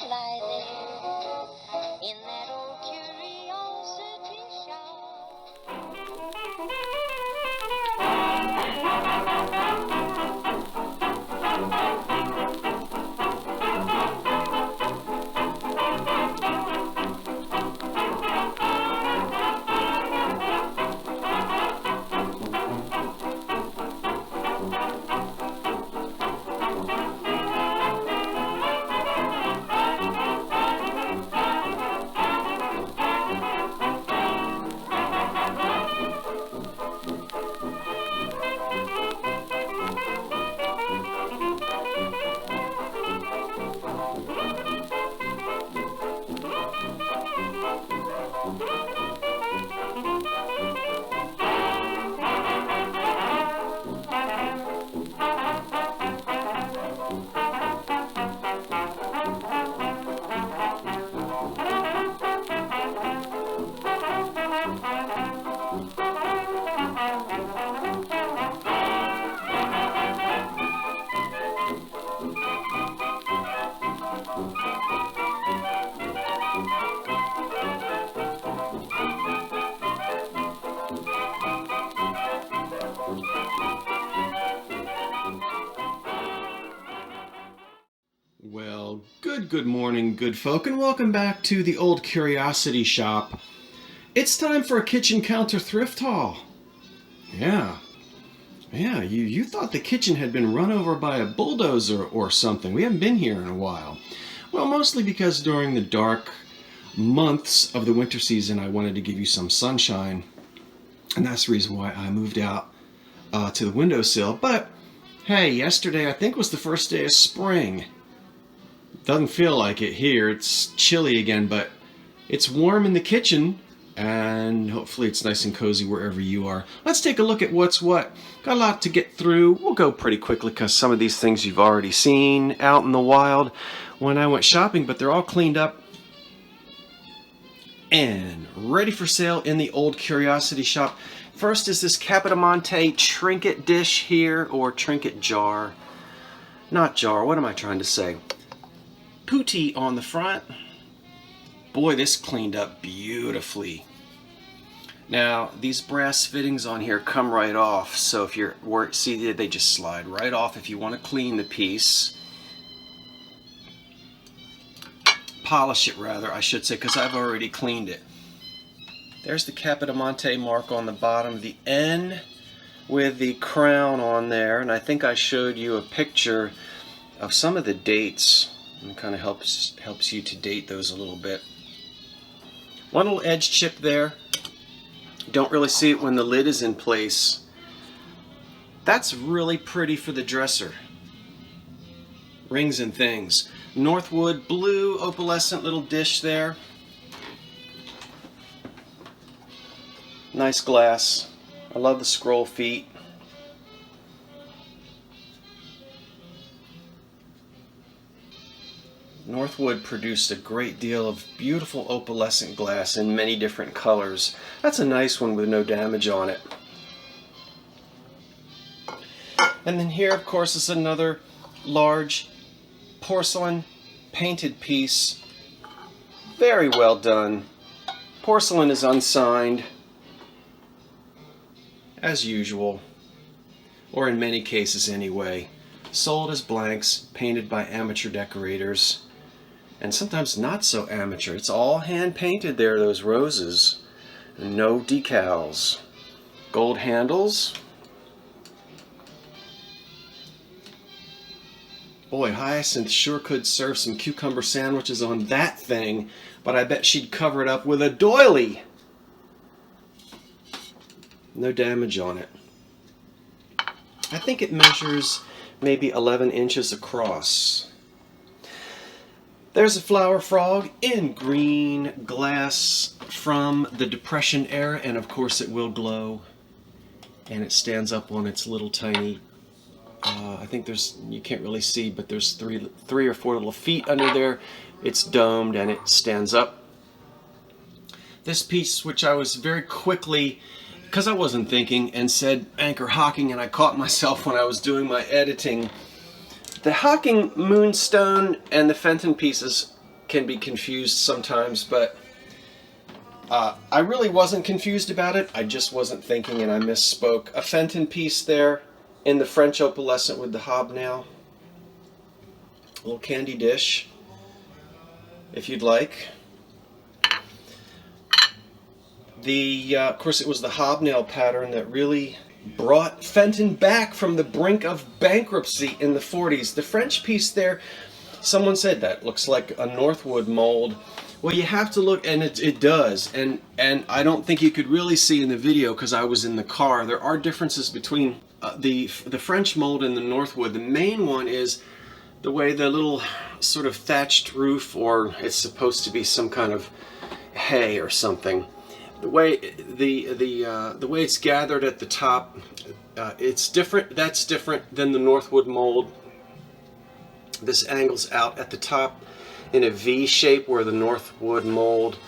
lie there in that old curiosity Well, good morning, good folk, and welcome back to the Old Curiosity Shop. It's time for a kitchen counter thrift haul. Yeah, you thought the kitchen had been run over by a bulldozer or something. We haven't been here in a while. Well, mostly because during the dark months of the winter season, I wanted to give you some sunshine, and that's the reason why I moved out to the windowsill. But, hey, yesterday I think was the first day of spring. Doesn't feel like it here. It's chilly again, but it's warm in the kitchen, and hopefully it's nice and cozy wherever you are. Let's take a look at what's what. Got a lot to get through. We'll go pretty quickly because some of these things you've already seen out in the wild when I went shopping, but they're all cleaned up and ready for sale in the Old Curiosity Shop. First is this Capodimonte trinket dish here, or trinket jar. Not jar, what am I trying to say? Putti on the front. Boy, this cleaned up beautifully. Now, these brass fittings on here come right off, so if you're see, they just slide right off if you want to clean the piece. Polish it, rather, I should say, because I've already cleaned it. There's the Capodimonte mark on the bottom, the N with the crown on there, and I think I showed you a picture of some of the dates. It kind of helps you to date those a little bit. One little edge chip there. Don't really see it when the lid is in place. That's really pretty for the dresser. Rings and things. Northwood blue opalescent little dish there. Nice glass. I love the scroll feet. Northwood produced a great deal of beautiful opalescent glass in many different colors. That's a nice one with no damage on it. And then here, of course, is another large porcelain painted piece. Very well done. Porcelain is unsigned, as usual, or in many cases anyway. Sold as blanks, painted by amateur decorators. And sometimes not so amateur. It's all hand painted there, those roses. No decals. Gold handles. Boy, Hyacinth sure could serve some cucumber sandwiches on that thing, but I bet she'd cover it up with a doily. No damage on it. I think it measures maybe 11 inches across. There's a flower frog in green glass from the Depression era, and of course it will glow. And it stands up on its little tiny, I think there's, you can't really see, but there's three or four little feet under there. It's domed and it stands up. This piece, which I was very quickly, because I wasn't thinking, and said anchor hocking, and I caught myself when I was doing my editing. The Hocking Moonstone and the Fenton pieces can be confused sometimes, but I really wasn't confused about it. I just wasn't thinking and I misspoke. A Fenton piece there in the French opalescent with the hobnail. A little candy dish, if you'd like. Of course, it was the hobnail pattern that really brought Fenton back from the brink of bankruptcy in the 40s. The French piece there, someone said that looks like a Northwood mold. Well, you have to look, and it does, and I don't think you could really see in the video because I was in the car. There are differences between the French mold and the Northwood. The main one is the way the little sort of thatched roof, or it's supposed to be some kind of hay or something. The way the way it's gathered at the top, it's different. That's different than the Northwood mold. This angles out at the top in a V shape where the Northwood mold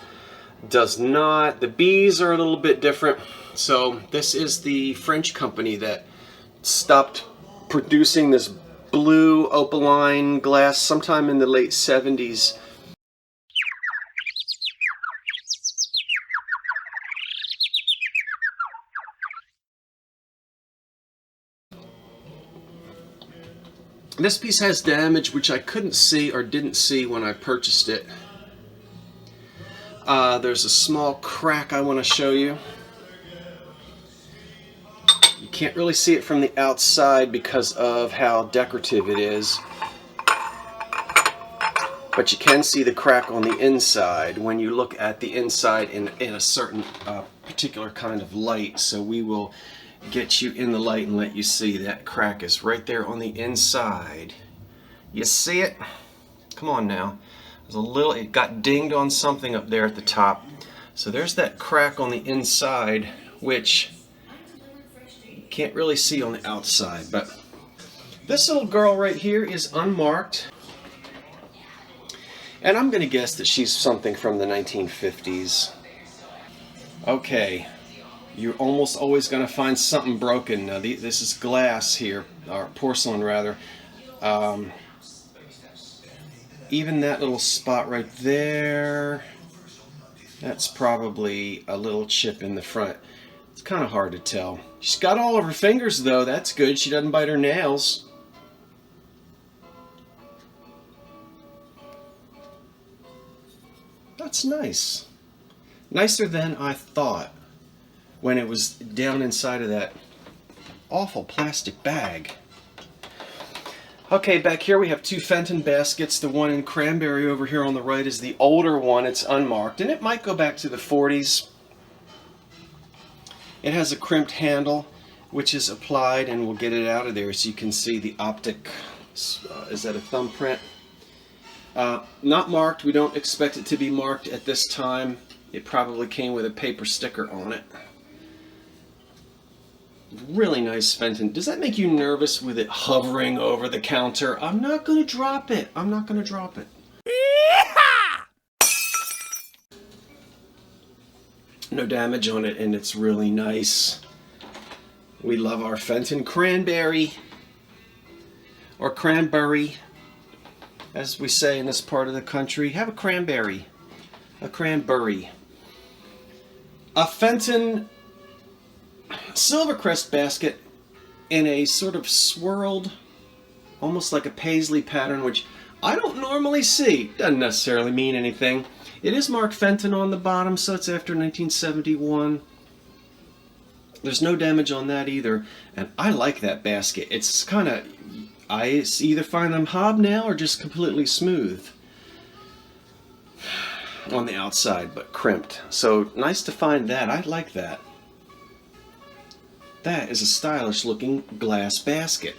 does not. The B's are a little bit different. So this is the French company that stopped producing this blue opaline glass sometime in the late 70s. This piece has damage which I couldn't see or didn't see when I purchased it. There's a small crack I want to show you. You can't really see it from the outside because of how decorative it is. But you can see the crack on the inside when you look at the inside in a certain particular kind of light. So we will get you in the light and let you see that crack is right there on the inside. You see it? Come on now. There's a little, it got dinged on something up there at the top. So there's that crack on the inside, which you can't really see on the outside. But this little girl right here is unmarked. And I'm going to guess that she's something from the 1950s. Okay. You're almost always going to find something broken. Now, this is glass here, or porcelain rather. Even that little spot right there, that's probably a little chip in the front. It's kind of hard to tell. She's got all of her fingers though, that's good. She doesn't bite her nails. That's nice. Nicer than I thought when it was down inside of that awful plastic bag. Okay, back here we have two Fenton baskets. The one in cranberry over here on the right is the older one. It's unmarked, and it might go back to the 40s. It has a crimped handle, which is applied, and we'll get it out of there so you can see the optic. Is that a thumbprint? Not marked. We don't expect it to be marked at this time. It probably came with a paper sticker on it. Really nice Fenton. Does that make you nervous with it hovering over the counter? I'm not going to drop it. I'm not going to drop it. No damage on it, and it's really nice. We love our Fenton cranberry, or cranberry, as we say in this part of the country. Have a cranberry. A cranberry. A Fenton Silvercrest basket in a sort of swirled, almost like a paisley pattern, which I don't normally see. Doesn't necessarily mean anything. It is marked Fenton on the bottom, so it's after 1971. There's no damage on that either, and I like that basket. It's kind of, I either find them hobnail or just completely smooth on the outside, but crimped. So nice to find that. I like that. That is a stylish looking glass basket.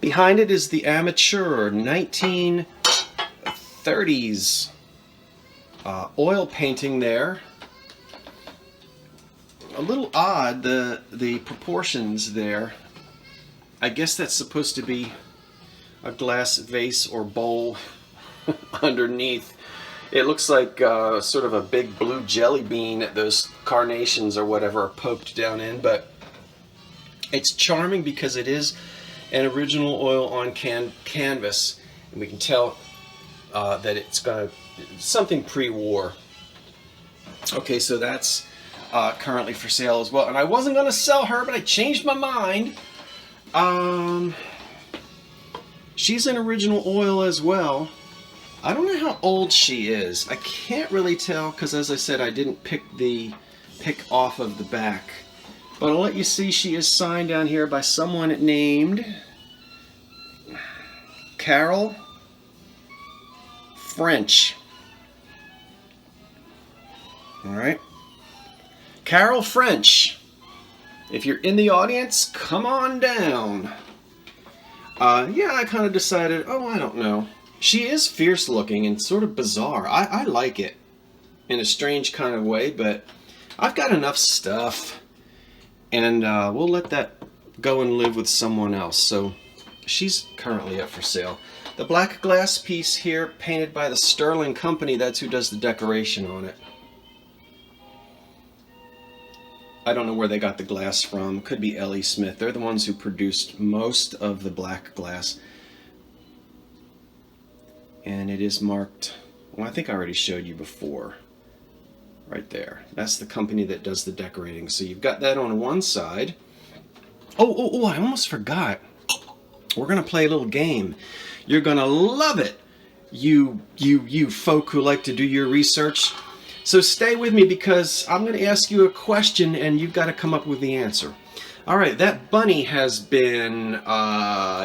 Behind it is the amateur 1930s oil painting there. A little odd, the proportions there. I guess that's supposed to be a glass vase or bowl underneath. It looks like sort of a big blue jelly bean that those carnations or whatever are poked down in, but it's charming because it is an original oil on canvas, and we can tell that it's gonna something pre-war. Okay, so that's currently for sale as well. And I wasn't gonna sell her, but I changed my mind. She's in original oil as well. I don't know how old she is. I can't really tell because, as I said, I didn't pick off of the back. But I'll let you see she is signed down here by someone named Carol French. All right, Carol French. If you're in the audience, come on down. Yeah, I kind of decided, oh, I don't know. She is fierce looking and sort of bizarre. I like it in a strange kind of way, but I've got enough stuff, and we'll let that go and live with someone else. So she's currently up for sale. The black glass piece here, painted by the Sterling Company, that's who does the decoration on it. I don't know where they got the glass from. Could be L.E. Smith. They're the ones who produced most of the black glass. And it is marked, well, I think I already showed you before. Right there. That's the company that does the decorating. So you've got that on one side. Oh, I almost forgot. We're going to play a little game. You're going to love it, you folk who like to do your research. So stay with me because I'm going to ask you a question and you've got to come up with the answer. All right, that bunny has been,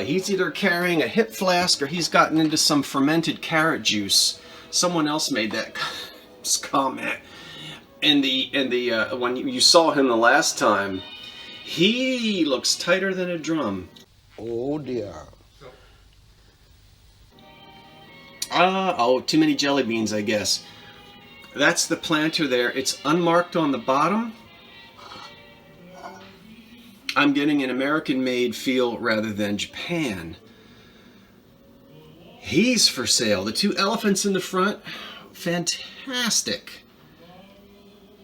he's either carrying a hip flask or he's gotten into some fermented carrot juice. Someone else made that comment. In the when you saw him the last time, he looks tighter than a drum. Oh dear. Oh, too many jelly beans, I guess. That's the planter there. It's unmarked on the bottom. I'm getting an American-made feel rather than Japan. He's for sale. The two elephants in the front, fantastic.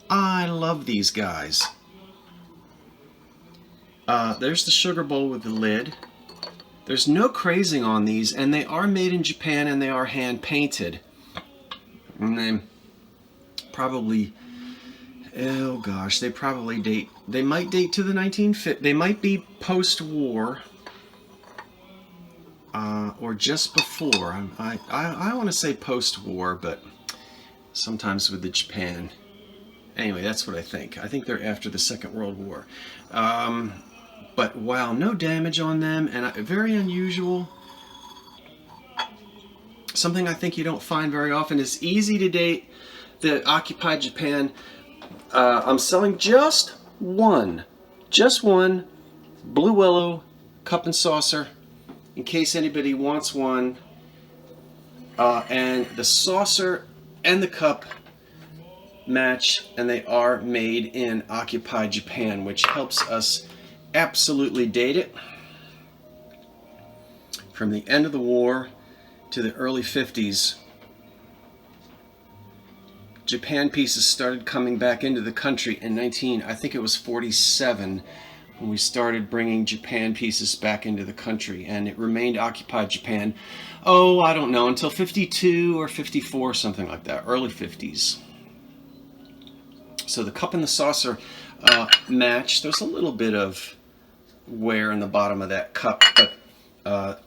I love these guys. There's the sugar bowl with the lid. There's no crazing on these, and they are made in Japan and they are hand painted. And they probably, oh gosh, they probably date, they might date to the 1950s. They might be post-war or just before. I want to say post-war, but sometimes with the Japan. Anyway, that's what I think. I think they're after the Second World War. But wow, no damage on them, and very unusual. Something I think you don't find very often. It's easy to date the occupied Japan. I'm selling just one Blue Willow cup and saucer in case anybody wants one. And the saucer and the cup match, and they are made in occupied Japan, which helps us absolutely date it from the end of the war to the early 50s. Japan pieces started coming back into the country in I think it was 47 when we started bringing Japan pieces back into the country, and it remained occupied Japan, oh, I don't know, until 52 or 54, something like that, early 50s. So the cup and the saucer match. There's a little bit of wear in the bottom of that cup, but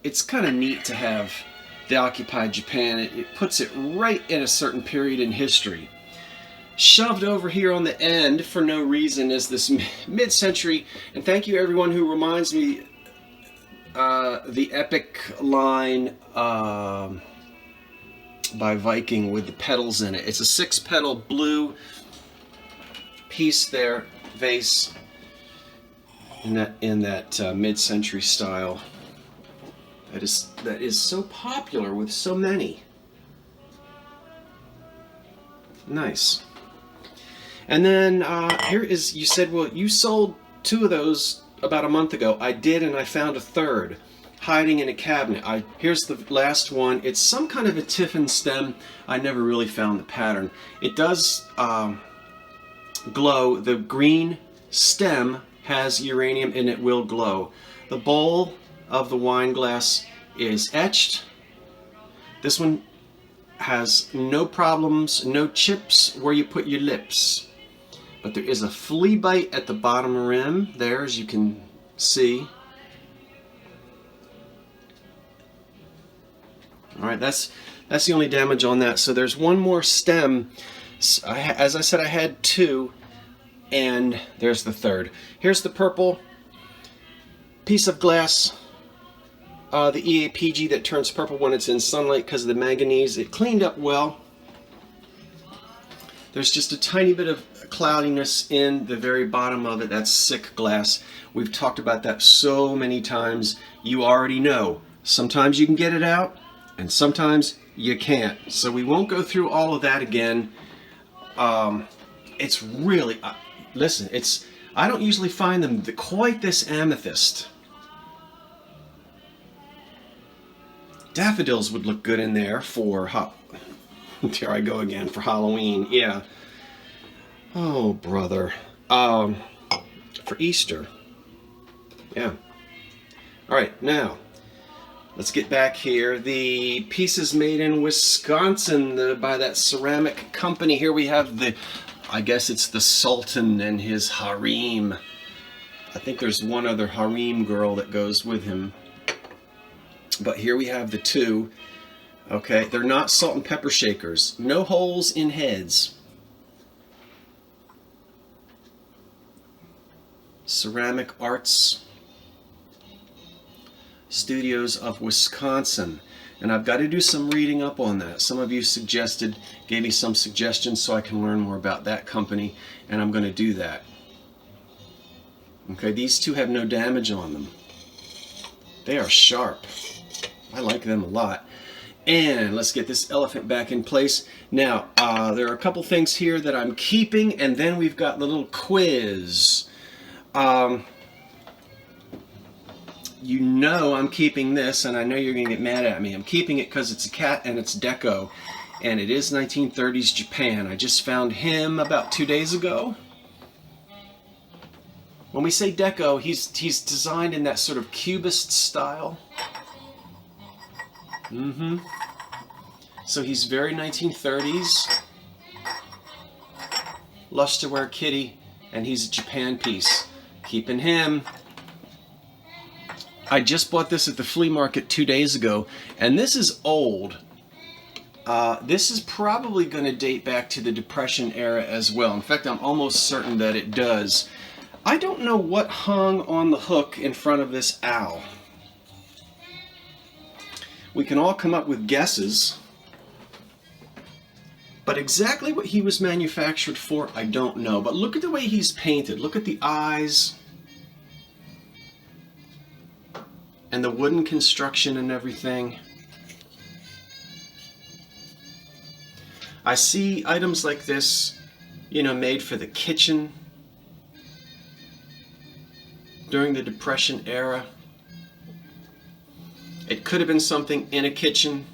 it's kind of neat to have the occupied Japan. It puts it right in a certain period in history. Shoved over here on the end for no reason is this mid-century, and thank you everyone who reminds me the Epic line by Viking with the petals in it. It's a 6-petal blue piece there, vase, in that mid-century style that is so popular with so many. Nice. And then here is, you said, well, you sold 2 of those about a month ago. I did, and I found a third hiding in a cabinet. Here's the last one. It's some kind of a tiffin stem. I never really found the pattern. It does glow. The green stem has uranium and it will glow. The bowl of the wine glass is etched. This one has no problems, no chips where you put your lips. But there is a flea bite at the bottom rim there, as you can see. Alright, that's the only damage on that. So there's one more stem. As I said, I had two, and there's the third. Here's the purple piece of glass, the EAPG that turns purple when it's in sunlight because of the manganese. It cleaned up well. There's just a tiny bit of cloudiness in the very bottom of it. That's sick glass. We've talked about that so many times. You already know. Sometimes you can get it out, and sometimes you can't. So we won't go through all of that again. It's really, listen, I don't usually find them quite this amethyst. Daffodils would look good in there for, there I go again, for Halloween, yeah. Oh, brother. For Easter. Yeah. Alright, now, let's get back here. The pieces made in Wisconsin by that ceramic company. Here we have I guess it's the Sultan and his harem. I think there's one other harem girl that goes with him. But here we have the two. Okay, they're not salt and pepper shakers. No holes in heads. Ceramic Arts Studios of Wisconsin. And I've got to do some reading up on that. Some of you gave me some suggestions so I can learn more about that company, and I'm going to do that. Okay, these two have no damage on them. They are sharp. I like them a lot. And let's get this elephant back in place. Now, there are a couple things here that I'm keeping, and then we've got the little quiz. You know I'm keeping this, and I know you're going to get mad at me. I'm keeping it because it's a cat and it's deco, and it is 1930s Japan. I just found him about 2 days ago. When we say deco, he's designed in that sort of cubist style. So he's very 1930s. Lusterware kitty, and he's a Japan piece. Keeping him. I just bought this at the flea market 2 days ago, and this is old. This is probably going to date back to the Depression era as well. In fact, I'm almost certain that it does. I don't know what hung on the hook in front of this owl. We can all come up with guesses, but exactly what he was manufactured for, I don't know. But look at the way he's painted. Look at the eyes. And the wooden construction and everything. I see items like this, you know, made for the kitchen during the Depression era. It could have been something in a kitchen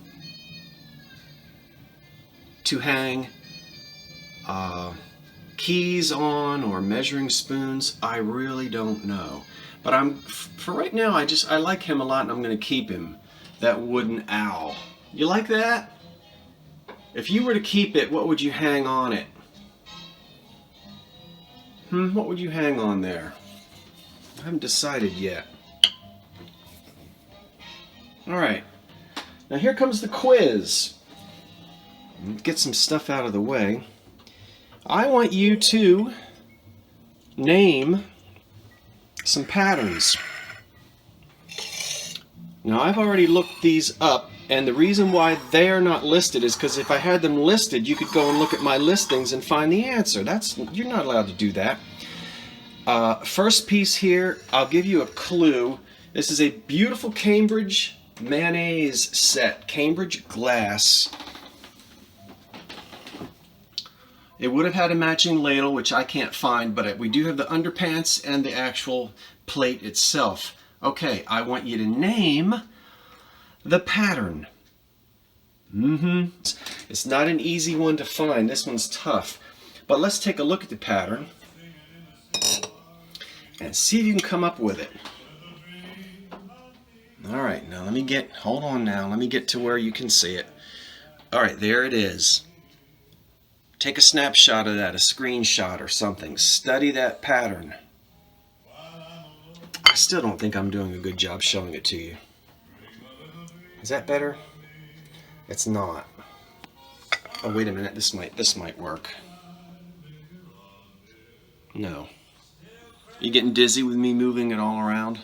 to hang keys on or measuring spoons. I really don't know. But for right now, I like him a lot, and I'm going to keep him. That wooden owl. You like that? If you were to keep it, what would you hang on it? What would you hang on there? I haven't decided yet. Alright. Now here comes the quiz. Let's get some stuff out of the way. I want you to name some patterns. Now I've already looked these up, and the reason why they are not listed is because if I had them listed, you could go and look at my listings and find the answer. You're not allowed to do that. First piece here, I'll give you a clue. This is a beautiful Cambridge mayonnaise set, Cambridge glass. It would have had a matching ladle, which I can't find, but we do have the underpants and the actual plate itself. Okay, I want you to name the pattern. It's not an easy one to find. This one's tough. But let's take a look at the pattern and see if you can come up with it. Alright, now hold on now. Let me get to where you can see it. All right, there it is. Take a snapshot of that, a screenshot or something. Study that pattern. I still don't think I'm doing a good job showing it to you. Is that better? It's not. Oh, wait a minute. This might work. No. You getting dizzy with me moving it all around?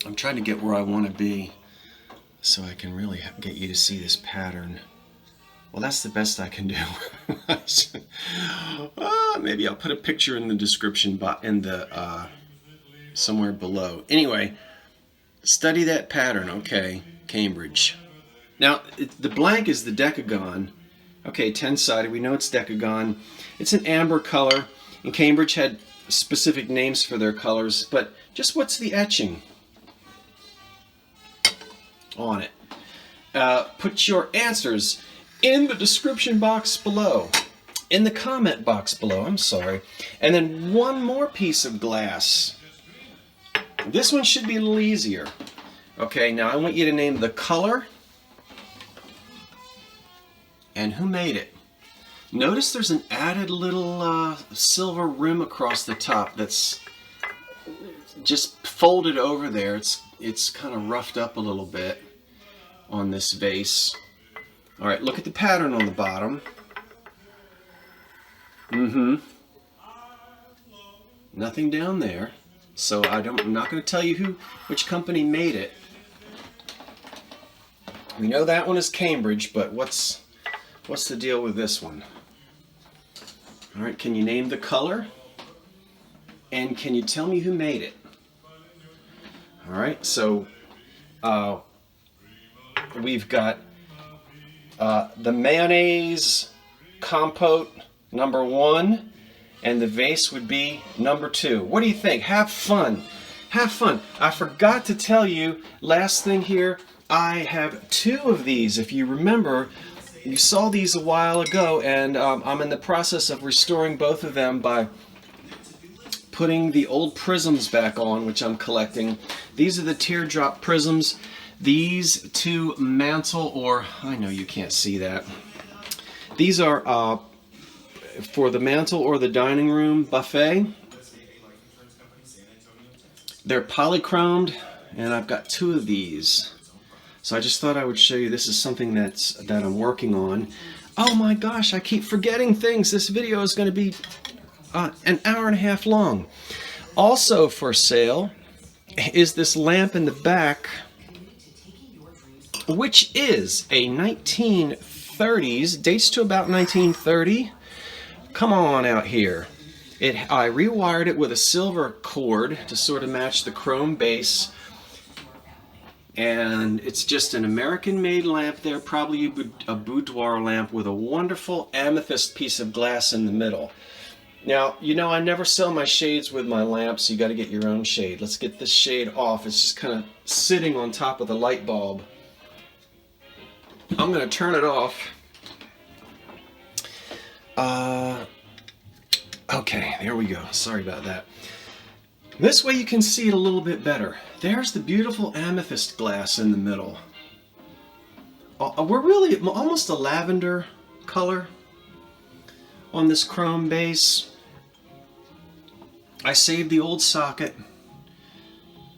I'm trying to get where I want to be so I can really get you to see this pattern. Well, that's the best I can do. Maybe I'll put a picture in the description in the somewhere below. Anyway, study that pattern. Okay, Cambridge. Now, the blank is the decagon. Okay, 10-sided. We know it's decagon. It's an amber color, and Cambridge had specific names for their colors. But just what's the etching on it? Put your answers in the description box below, in the comment box below, I'm sorry. And then one more piece of glass. This one should be a little easier. Okay, now I want you to name the color and who made it. Notice there's an added little silver rim across the top that's just folded over there. It's kind of roughed up a little bit on this vase. All right, look at the pattern on the bottom. Nothing down there. So I'm not going to tell you which company made it. We know that one is Cambridge, but what's the deal with this one? All right, can you name the color? And can you tell me who made it? All right, so we've got the mayonnaise compote #1, and the vase would be #2. What do you think? Have fun. Have fun. I forgot to tell you, last thing here, I have 2 of these. If you remember, you saw these a while ago, and I'm in the process of restoring both of them by putting the old prisms back on, which I'm collecting. These are the teardrop prisms. These 2 mantle, or I know you can't see that. These are for the mantle or the dining room buffet. They're polychromed, and I've got 2 of these. So I just thought I would show you. This is something that I'm working on. Oh my gosh, I keep forgetting things. This video is going to be an hour and a half long. Also for sale is this lamp in the back, which is a 1930s, dates to about 1930. Come on out here. I rewired it with a silver cord to sort of match the chrome base. And it's just an American-made lamp there, probably a boudoir lamp with a wonderful amethyst piece of glass in the middle. Now, you know I never sell my shades with my lamps. You got to get your own shade. Let's get this shade off. It's just kind of sitting on top of the light bulb. I'm going to turn it off. Okay, there we go. Sorry about that. This way you can see it a little bit better. There's the beautiful amethyst glass in the middle. We're really almost a lavender color on this chrome base. I saved the old socket.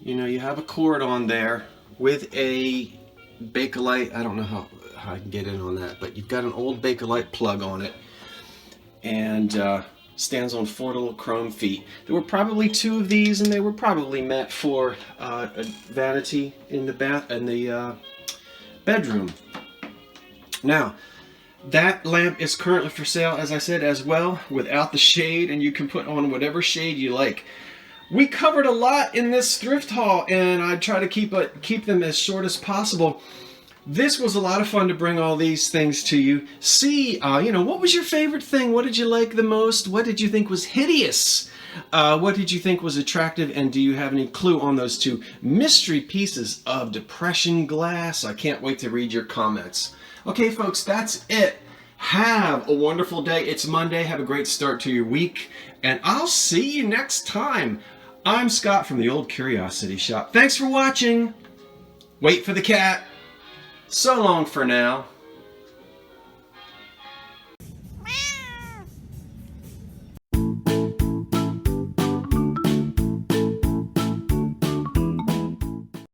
You know, you have a cord on there with a Bakelite. I don't know how I can get in on that, but you've got an old Bakelite plug on it, and stands on 4 little chrome feet. There were probably 2 of these, and they were probably meant for a vanity in the bedroom. Now, that lamp is currently for sale, as I said, as well, without the shade, and you can put on whatever shade you like. We covered a lot in this thrift haul, and I try to keep them as short as possible. This was a lot of fun to bring all these things to you. See, you know, what was your favorite thing? What did you like the most? What did you think was hideous? What did you think was attractive? And do you have any clue on those 2 mystery pieces of depression glass? I can't wait to read your comments. Okay, folks, that's it. Have a wonderful day. It's Monday. Have a great start to your week. And I'll see you next time. I'm Scott from the Old Curiosity Shop. Thanks for watching. Wait for the cat. So long for now.